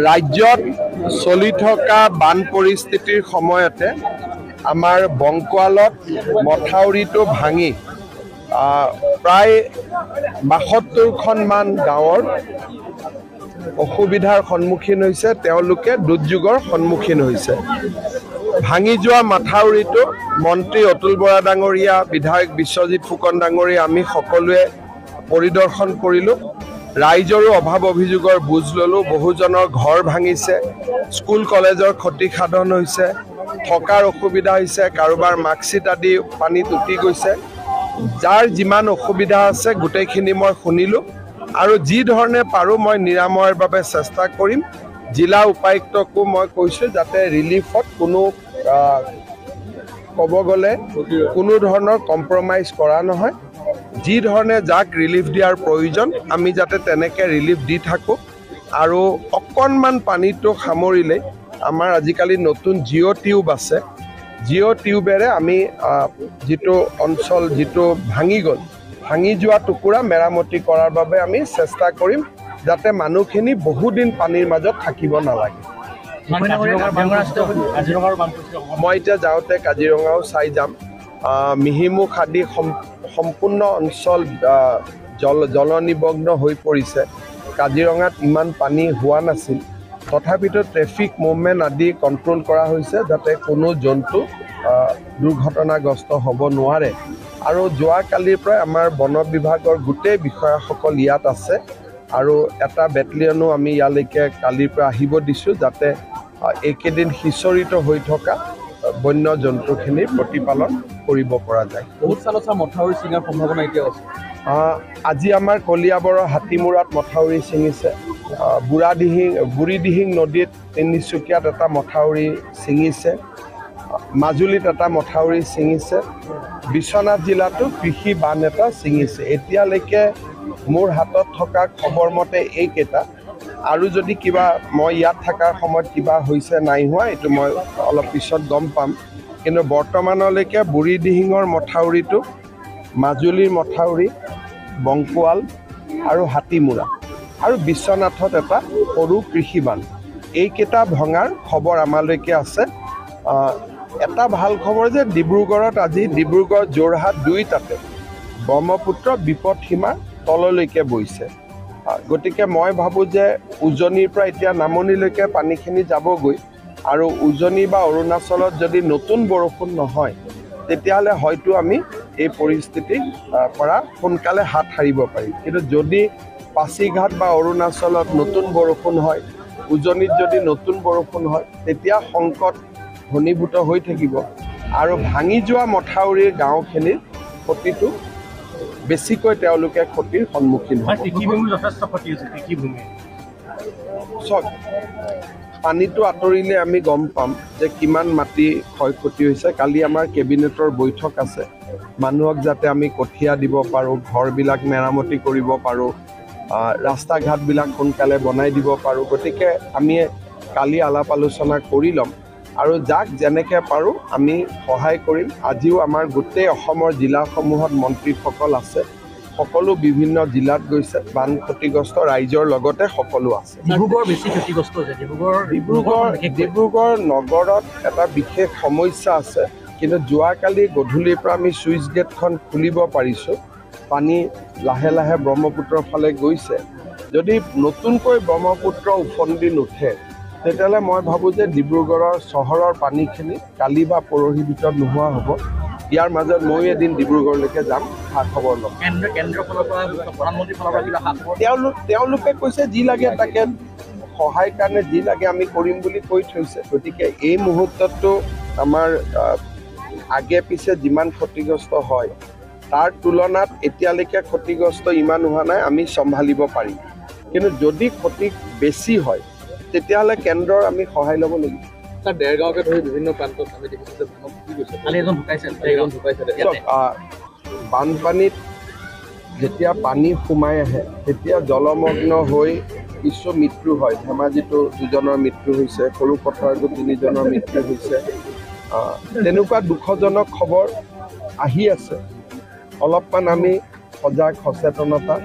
ৰাজ্যত চলি থকা বান পৰিস্থিতিৰ সময়তে আমাৰ বংকুৱালত মথাউৰিটো ভাঙি প্ৰায় ৭২খনমান গাঁৱৰ অসুবিধাৰ সন্মুখীন হৈছে, তেওঁলোকে দুৰ্যোগৰ সন্মুখীন হৈছে। ভাঙি যোৱা মাথাউৰিটো মন্ত্ৰী অতুল বৰা ডাঙৰীয়া, বিধায়ক বিশ্বজিৎ ফুকন ডাঙৰীয়া আমি সকলোৱে পৰিদৰ্শন কৰিলোঁ। ৰাইজৰো অভাৱ অভিযোগৰ বুজ ল'লোঁ। বহুজনৰ ঘৰ ভাঙিছে, স্কুল কলেজৰ ক্ষতি সাধন হৈছে, থকাৰ অসুবিধা হৈছে, কাৰোবাৰ মাৰ্কশ্বিট আদি পানীত উটি গৈছে। যাৰ যিমান অসুবিধা আছে গোটেইখিনি মই শুনিলোঁ আৰু যি ধৰণে পাৰোঁ মই নিৰাময়ৰ বাবে চেষ্টা কৰিম। জিলা উপায়ুক্তকো মই কৈছোঁ যাতে ৰিলিফত কোনো ক'ব গ'লে কোনো ধৰণৰ কম্প্ৰমাইজ কৰা নহয়। যি ধৰণে যাক ৰিলিফ দিয়াৰ প্ৰয়োজন আমি যাতে তেনেকৈ ৰিলিফ দি থাকোঁ। আৰু অকণমান পানীটো সামৰিলেই আমাৰ আজিকালি নতুন জিঅ' টিউব আছে, জিঅ' টিউবেৰে আমি যিটো অঞ্চল যিটো ভাঙি গ'ল, ভাঙি যোৱা টুকুৰা মেৰামতি কৰাৰ বাবে আমি চেষ্টা কৰিম যাতে মানুহখিনি বহুদিন পানীৰ মাজত থাকিব নালাগে। মই এতিয়া যাওঁতে কাজিৰঙাও চাই যাম। মিহিমুখ আদি সম্পূৰ্ণ অঞ্চল জলনিমগ্ন হৈ পৰিছে। কাজিৰঙাত ইমান পানী হোৱা নাছিল, তথাপিতো ট্ৰেফিক মুভমেণ্ট আদি কণ্ট্ৰল কৰা হৈছে যাতে কোনো জন্তু দুৰ্ঘটনাগ্ৰস্ত হ'ব নোৱাৰে। আৰু যোৱাকালিৰ পৰাই আমাৰ বন বিভাগৰ গোটেই বিষয়াসকল ইয়াত আছে আৰু এটা বেটেলিয়নো আমি ইয়ালৈকে কালিৰ পৰা আহিব দিছোঁ যাতে এইকেইদিন সিঁচৰিত হৈ থকা বন্য জন্তুখিনিৰ প্ৰতিপালন কৰিব পৰা যায়। বহুত স্থানত মথাউৰি ছিঙাৰ সম্ভাৱনা এতিয়া আছে। আজি আমাৰ কলিয়াবৰৰ হাতীমূৰাত মথাউৰি ছিঙিছে, বুঢ়ীদিহিং নদীত তিনিচুকীয়াত এটা মথাউৰি ছিঙিছে, মাজুলীত এটা মথাউৰি ছিঙিছে, বিশ্বনাথ জিলাতো কৃষি বান্ধ এটা ছিঙিছে। এতিয়ালৈকে মোৰ হাতত থকা খবৰ মতে এইকেইটা, আৰু যদি কিবা মই ইয়াত থকাৰ সময়ত কিবা হৈছে নাই হোৱা এইটো মই অলপ পিছত গম পাম। কিন্তু বৰ্তমানলৈকে বুঢ়ীদিহিঙৰ মথাউৰিটো, মাজুলীৰ মথাউৰি, বংকুৱাল আৰু হাতীমূৰা আৰু বিশ্বনাথত এটা সৰু কৃষি বান্ধ, এইকেইটা ভঙাৰ খবৰ আমালৈকে আছে। এটা ভাল খবৰ যে ডিব্ৰুগড়ত আজি ডিব্ৰুগড় যোৰহাট দুয়োটাতে ব্ৰহ্মপুত্ৰ বিপদসীমাৰ তললৈকে বৈছে। গতিকে মই ভাবোঁ যে উজনিৰ পৰা এতিয়া নামনিলৈকে পানীখিনি যাবগৈ আৰু উজনি বা অৰুণাচলত যদি নতুন বৰষুণ নহয় তেতিয়াহ'লে হয়তো আমি এই পৰিস্থিতিৰ পৰা সোনকালে হাত সাৰিব পাৰিম। কিন্তু যদি পাছিঘাট বা অৰুণাচলত নতুন বৰষুণ হয়, উজনিত যদি নতুন বৰষুণ হয় তেতিয়া সংকট ঘনীভূত হৈ থাকিব আৰু ভাঙি যোৱা মথাউৰিৰ গাঁওখিনিৰ ক্ষতিটো বেছিকৈ তেওঁলোকে ক্ষতিৰ সন্মুখীন হ'ব। চাওক, পানীটো আঁতৰিলে আমি গম পাম যে কিমান মাটি ক্ষয় ক্ষতি হৈছে। কালি আমাৰ কেবিনেটৰ বৈঠক আছে, মানুহক যাতে আমি কঠীয়া দিব পাৰোঁ, ঘৰবিলাক মেৰামতি কৰিব পাৰোঁ, ৰাস্তা ঘাটবিলাক সোনকালে বনাই দিব পাৰোঁ। গতিকে আমি কালি আলাপ আলোচনা কৰি ল'ম আৰু যাক যেনেকৈ পাৰোঁ আমি সহায় কৰিম। আজিও আমাৰ গোটেই অসমৰ জিলাসমূহত মন্ত্ৰীসকল আছে, সকলো বিভিন্ন জিলাত গৈছে, বান ক্ষতিগ্ৰস্ত ৰাইজৰ লগতে সকলো আছে। ডিব্ৰুগড় বেছি ক্ষতিগ্ৰস্ত হৈছে। ডিব্ৰুগড় নগৰত এটা বিশেষ সমস্যা আছে, কিন্তু যোৱাকালি গধূলিৰ পৰা আমি ছুইচ গেটখন খুলিব পাৰিছোঁ। পানী লাহে লাহে ব্ৰহ্মপুত্ৰৰ ফালে গৈছে। যদি নতুনকৈ ব্ৰহ্মপুত্ৰ উফন্দি নুঠে তেতিয়াহ'লে মই ভাবোঁ যে ডিব্ৰুগড়ৰ চহৰৰ পানীখিনি কালি বা পৰহিৰ ভিতৰত নোহোৱা হ'ব। ইয়াৰ মাজত ময়ো এদিন ডিব্ৰুগড়লৈকে যাম, খা খবৰ ল'ম। তেওঁলোকে কৈছে যি লাগে তাকে সহায় কাৰণে যি লাগে আমি কৰিম বুলি কৈ থৈছে। গতিকে এই মুহূৰ্তততো আমাৰ আগে পিছে যিমান ক্ষতিগ্ৰস্ত হয় তাৰ তুলনাত এতিয়ালৈকে ক্ষতিগ্ৰস্ত ইমান হোৱা নাই, আমি চম্ভালিব পাৰিম। কিন্তু যদি ক্ষতি বেছি হয় তেতিয়াহ'লে কেন্দ্ৰৰ আমি সহায় ল'ব লাগিব। দেৰগাঁৱকে ধৰি বিভিন্ন প্ৰান্তত আমি দেখিছোঁ যে বানপানীত যেতিয়া পানী সোমাই আহে তেতিয়া জলমগ্ন হৈ কিছু মৃত্যু হয়। ধেমাজিতো 2জনৰ মৃত্যু হৈছে, সৰু পথাৰতো 3জনৰ মৃত্যু হৈছে। তেনেকুৱা দুখজনক খবৰ আহি আছে। অলপমান আমি সজাগ সচেতনতা